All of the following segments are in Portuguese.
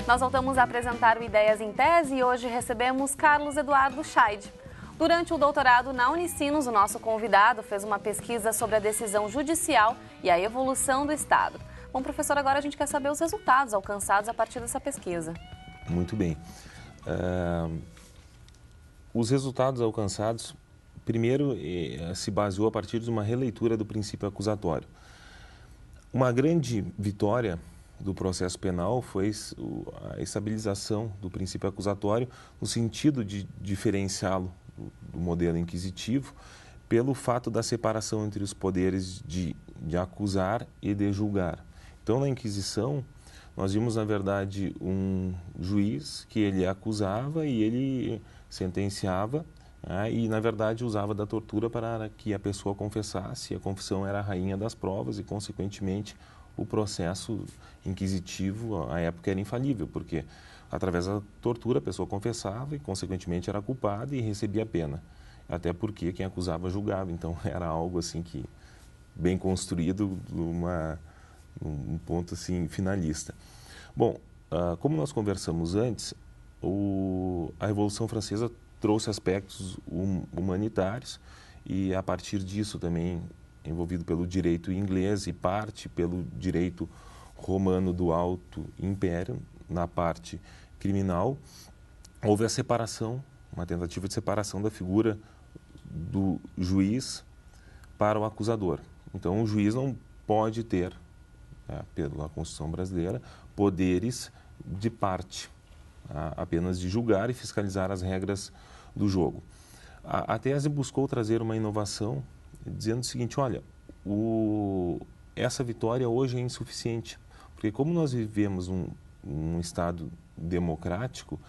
Nós voltamos a apresentar o Ideias em Tese e hoje recebemos Carlos Eduardo Scheid. Durante o doutorado na Unicinos, o nosso convidado fez uma pesquisa sobre a decisão judicial e a evolução do Estado. Bom, professor, agora a gente quer saber os resultados alcançados a partir dessa pesquisa. Muito bem. Os resultados alcançados, primeiro, se baseou a partir de uma releitura do princípio acusatório. Uma grande vitória do processo penal foi a estabilização do princípio acusatório no sentido de diferenciá-lo do modelo inquisitivo pelo fato da separação entre os poderes de acusar e de julgar. Então, na Inquisição, nós vimos, na verdade, um juiz que ele acusava e ele sentenciava, e, na verdade, usava da tortura para que a pessoa confessasse. A confissão era a rainha das provas e, consequentemente, o processo inquisitivo, à época, era infalível, porque, através da tortura, a pessoa confessava e, consequentemente, era culpada e recebia a pena. Até porque quem acusava julgava. Então, era algo, assim, que bem construído, um ponto, assim, finalista. Bom, como nós conversamos antes, a Revolução Francesa trouxe aspectos humanitários e, a partir disso, também envolvido pelo direito inglês e parte pelo direito romano do Alto Império, na parte criminal, houve a separação, uma tentativa de separação da figura do juiz para o acusador. Então, o juiz não pode ter, pela Constituição brasileira, poderes de parte, apenas de julgar e fiscalizar as regras do jogo. A tese buscou trazer uma inovação, dizendo o seguinte: olha, essa vitória hoje é insuficiente, porque como nós vivemos um Estado democrático,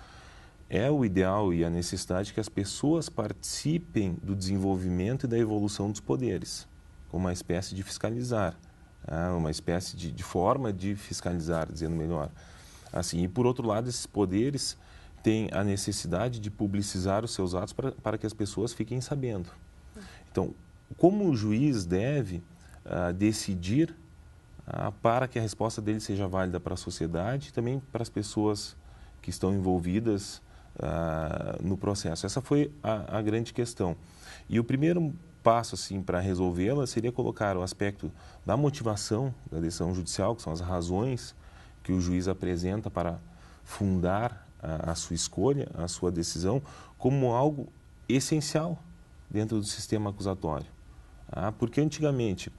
é o ideal e a necessidade que as pessoas participem do desenvolvimento e da evolução dos poderes, como uma espécie de fiscalizar, uma espécie de forma de fiscalizar, dizendo melhor. Assim, e por outro lado, esses poderes têm a necessidade de publicizar os seus atos para que as pessoas fiquem sabendo. Então, como o juiz deve decidir para que a resposta dele seja válida para a sociedade e também para as pessoas que estão envolvidas no processo. Essa foi a grande questão. E o primeiro passo, assim, para resolvê-la seria colocar o aspecto da motivação da decisão judicial, que são as razões que o juiz apresenta para fundar a sua escolha, a sua decisão, como algo essencial dentro do sistema acusatório. Porque antigamente,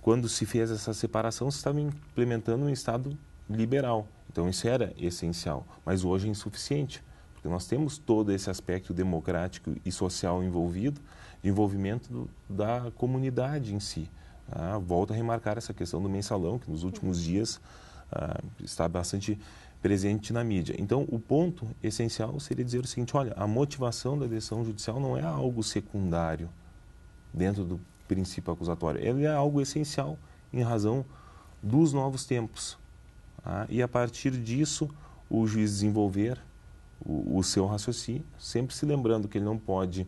quando se fez essa separação, se estava implementando um Estado liberal. Então, isso era essencial, mas hoje é insuficiente, porque nós temos todo esse aspecto democrático e social envolvido, de envolvimento da comunidade em si. Volto a remarcar essa questão do mensalão, que nos últimos dias está bastante presente na mídia. Então, o ponto essencial seria dizer o seguinte: olha, a motivação da decisão judicial não é algo secundário dentro do princípio acusatório, ele é algo essencial em razão dos novos tempos. E a partir disso, o juiz desenvolver o seu raciocínio, sempre se lembrando que ele não pode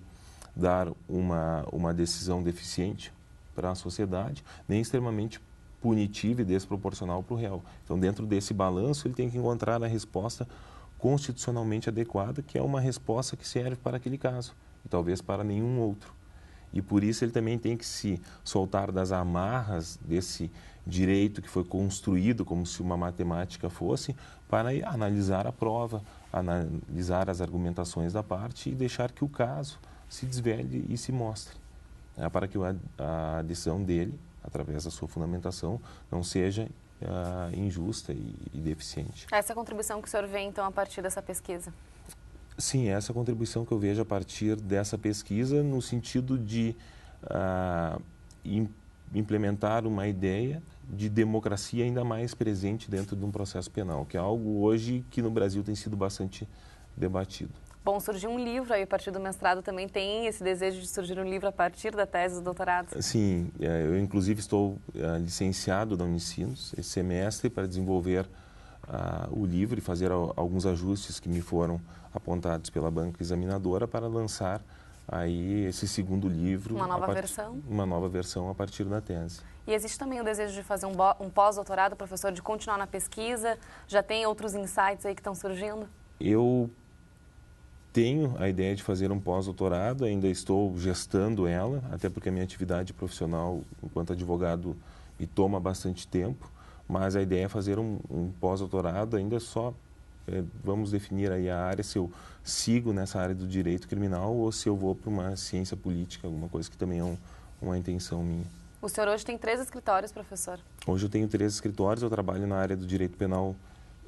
dar uma decisão deficiente para a sociedade, nem extremamente punitiva e desproporcional para o réu. Então, dentro desse balanço, ele tem que encontrar a resposta constitucionalmente adequada, que é uma resposta que serve para aquele caso, e talvez para nenhum outro. E por isso ele também tem que se soltar das amarras desse direito que foi construído como se uma matemática fosse, para analisar a prova, analisar as argumentações da parte e deixar que o caso se desvende e se mostre, para que a decisão dele, através da sua fundamentação, não seja injusta e deficiente. Essa contribuição que o senhor vê, então, a partir dessa pesquisa? Sim, essa contribuição que eu vejo a partir dessa pesquisa, no sentido de implementar uma ideia de democracia ainda mais presente dentro de um processo penal, que é algo hoje que no Brasil tem sido bastante debatido. Bom, surgiu um livro aí a partir do mestrado, também tem esse desejo de surgir um livro a partir da tese do doutorado? Sim, eu inclusive estou licenciado da Unicinos esse semestre para desenvolver o livro e fazer alguns ajustes que me foram apontados pela banca examinadora para lançar aí esse segundo livro... Uma nova versão? Uma nova versão a partir da tese. E existe também o desejo de fazer um pós-doutorado, professor, de continuar na pesquisa? Já tem outros insights aí que estão surgindo? Eu tenho a ideia de fazer um pós-doutorado, ainda estou gestando ela, até porque a minha atividade profissional enquanto advogado me toma bastante tempo, mas a ideia é fazer um pós-doutorado, ainda só vamos definir aí a área, se eu sigo nessa área do direito criminal ou se eu vou para uma ciência política, alguma coisa que também é uma intenção minha. O senhor hoje tem 3 escritórios, professor? Hoje eu tenho 3 escritórios, eu trabalho na área do direito penal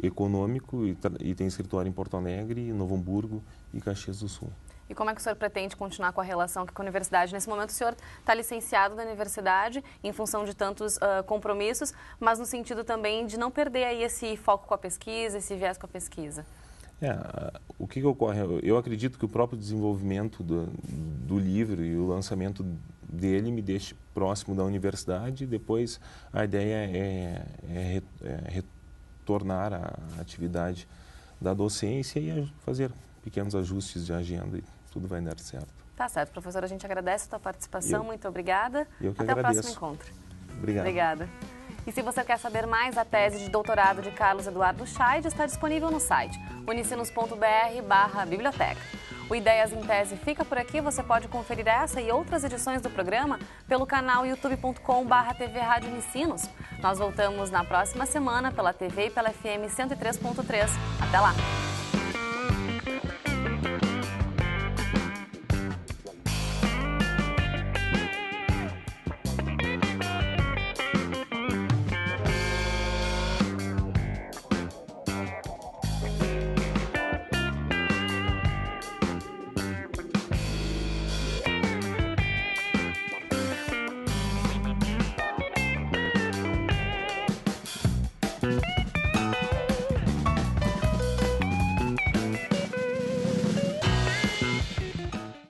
econômico e tenho escritório em Porto Alegre, Novo Hamburgo e Caxias do Sul. E como é que o senhor pretende continuar com a relação com a universidade? Nesse momento o senhor está licenciado da universidade em função de tantos compromissos, mas no sentido também de não perder aí esse foco com a pesquisa, esse viés com a pesquisa. O que ocorre? Eu acredito que o próprio desenvolvimento do livro e o lançamento dele me deixe próximo da universidade e depois a ideia é retornar à atividade da docência e fazer pequenos ajustes de agenda e tudo vai dar certo. Tá certo, professor. A gente agradece a sua participação. Muito obrigada. Eu que Até agradeço. o próximo encontro. Obrigado. Obrigada. E se você quer saber mais, a tese de doutorado de Carlos Eduardo Scheid está disponível no site unicinos.br/biblioteca. O Ideias em Tese fica por aqui. Você pode conferir essa e outras edições do programa pelo canal youtube.com/TV Rádio Unicinos. Nós voltamos na próxima semana pela TV e pela FM 103.3. Até lá!